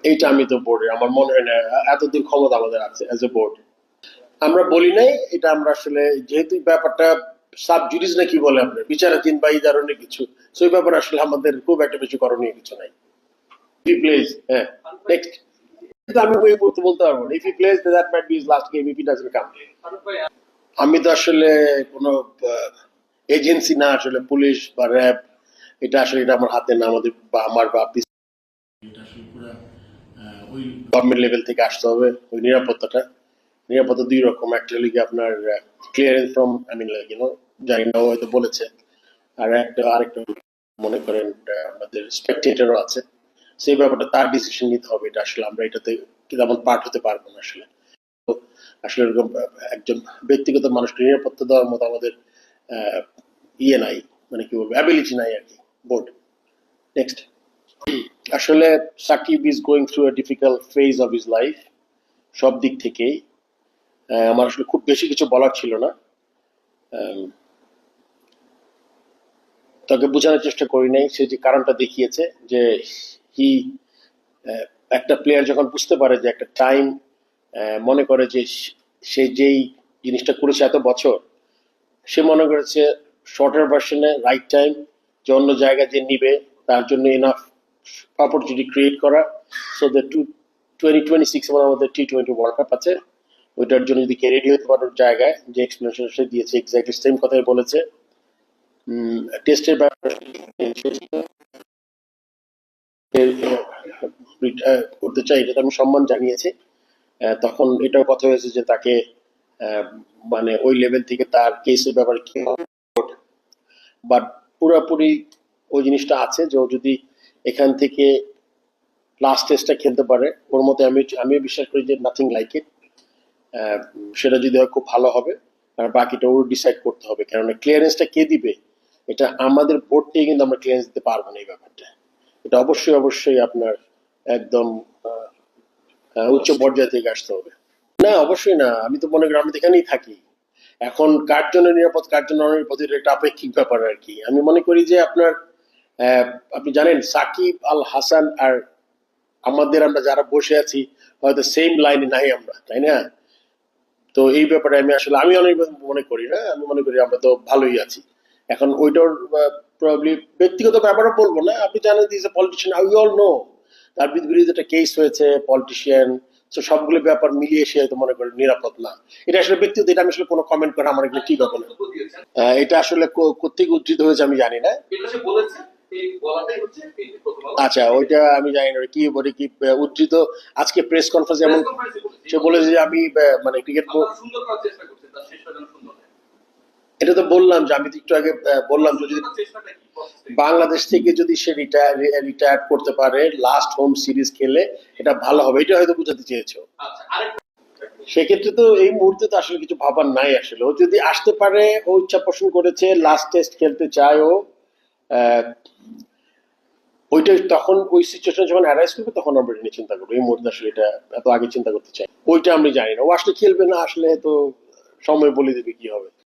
এইটা আমি তো বোর্ডে আমার মনে হয় না এতদিন ক্ষমতা আমাদের আছে অ্যাজ এ বোর্ড। আমরা বলি নাই এটা, আমরা আসলে যেহেতু ব্যাপারটা সাব জুডিস না কি বলে আপনার বিচারাধীন বা এই ধরনের কিছু, সেই ব্যাপারে আসলে আমাদের খুব একটা বেশি করণীয় কিছু নাই। প্লেজ হ্যাঁ, নেক্সট। আমি ওই বলতে পারবো না, if he plays that might be his last game if he doesn't come. আমি তো আসলে কোনো এজেন্সি না, আসলে পুলিশ বা র্যাব, এটা আসলে এটা আমার হাতে না, আমাদের বা আমার বা এটা আসলে পুরো ওই গভর্নমেন্ট লেভেল থেকে আসতে হবে ওই নিরাপত্তাটা। নিরাপত্তা দুই রকম, একটা হলো কি আপনার clearance from I mean like জানি না, ও হয়তো বলেছে। আর আরেকটা মনে করেন আমাদের স্পেকটেটরও আছে, সেই ব্যাপারটা তার ডিসিশন নিতে হবে। এটা আসলে আমরা এটাতে তেমন পার্ট হতে পারবো না আসলে। তো আসলে এরকম একজন ব্যক্তিগত মানুষকে নিরাপত্তা দেওয়ার মতো আমাদের ইয়ে নাই, মানে কি বলবো, অ্যাবিলিটি নাই আর কি বোর্ড। নেক্সট। আসলে Shakib is going through a difficult phase of his life, সব দিক থেকেই। আমার আসলে খুব বেশি কিছু বলার ছিল না, তাকে বোঝানোর চেষ্টা করি নাই। সে যে কারণটা দেখিয়েছে যে হি একটা প্লেয়ার যখন বুঝতে পারে যে একটা টাইম, মনে করে যে সে যেই জিনিসটা করেছে এত বছর, সে মনে করেছে শর্টার ভার্সনে রাইট টাইম, যে অন্য জায়গায় যে নিবে তার জন্য এনাফ অপরচুনিটি ক্রিয়েট করা। সো দ্য 2026 আমাদের T20 ওয়ার্ল্ড কাপ আছে, ওইটার জন্য যদি কে রেডি হতে পারার জায়গায় যে এক্সপ্লেনেশন সে দিয়েছে এক্স্যাক্টলি সেম কথাই বলেছে। টেস্টের ব্যাপারে করতে চাই, এটা আমি সম্মান জানিয়েছি। তখন এটাও কথা হয়েছে যে তাকে মানে ওই লেভেল থেকে তার কেসের ব্যাপারে কি, বাট পুরোপুরি ওই জিনিসটা আছে যে ও যদি এখান থেকে লাস্ট টেস্টটা খেলতে পারে, ওর মতে আমি বিশ্বাস করি যে নাথিং লাইক ইট। সেটা যদি হয় খুব ভালো হবে, আর বাকিটা ওর ডিসাইড করতে হবে, কেননা ক্লিয়ারেন্সটা কে দিবে এটা আমাদের বোর্ড থেকে কিন্তু আমরা ক্লিয়ারেন্স দিতে পারবো না এই ব্যাপারটা। এটা অবশ্যই অবশ্যই আপনার একদম উচ্চ পর্যায় থেকে আসতে হবে। না অবশ্যই না, আমি তো মনে করি আমি তো এখানেই থাকি। এখন কার জন্য নিরাপদ কার জন্য অনিরাপদ এটা একটা আপেক্ষিক ব্যাপার আর কি। আমি মনে করি যে আপনার আপনি জানেন সাকিব আল হাসান আর আমাদের, আমরা যারা বসে আছি হয়তো সেম লাইনে নাই আমরা, তাই না? তো এই ব্যাপারে আমি অনেক মনে করি না, আমি মনে করি আমরা তো ভালোই আছি। এখন ওইটার প্রবাবলি ব্যক্তিগত ব্যাপারও বলবো না, আপনি জানেন this a politician, we all know তার বিরুদ্ধে একটা কেস হয়েছে, পলিটিশিয়ান। তো সবগুলো ব্যাপার মিলিয়ে সে হয়তো মনে করেন নিরাপদ না। এটা আসলে ব্যক্তিগত, এটা আমি আসলে কোনো কমেন্ট করা আমার এগুলো ঠিক হবে না। এটা আসলে কোথেকে উদ্ধৃত হয়েছে আমি জানি না। আচ্ছা ওইটা আমি জানি না কি বলে, কি উদ্ধৃত আজকে প্রেস কনফারেন্স এমন সে বলেছে যে আমি মানে ক্রিকেট, এটা তো বললাম যে আমি তো একটু আগে বললাম যে যদি বাংলাদেশ থেকে যদি সে রিটায়ার করতে পারে লাস্ট হোম সিরিজ খেলে এটা ভালো হবে, এটা হয়তো বুঝাতে চেয়েছো। সেক্ষেত্রে তো এই মুহূর্তে তো আসলে কিছু ভাবার নাই আসলে। ও যদি আসতে পারে, ও ইচ্ছা পোষণ করেছে, লাস্ট টেস্ট খেলতে চায় ও, ওইটা তখন ওই সিচুয়েশন যখন অ্যারাইজ করবে তখন আমরা এটা নিয়ে চিন্তা করবো। এই মুহূর্তে আসলে এটা এত আগে চিন্তা করতে চাই ওইটা আমি জানি না। ও আসলে খেলবে না আসলে, তো সময় বলে দেবে কি হবে।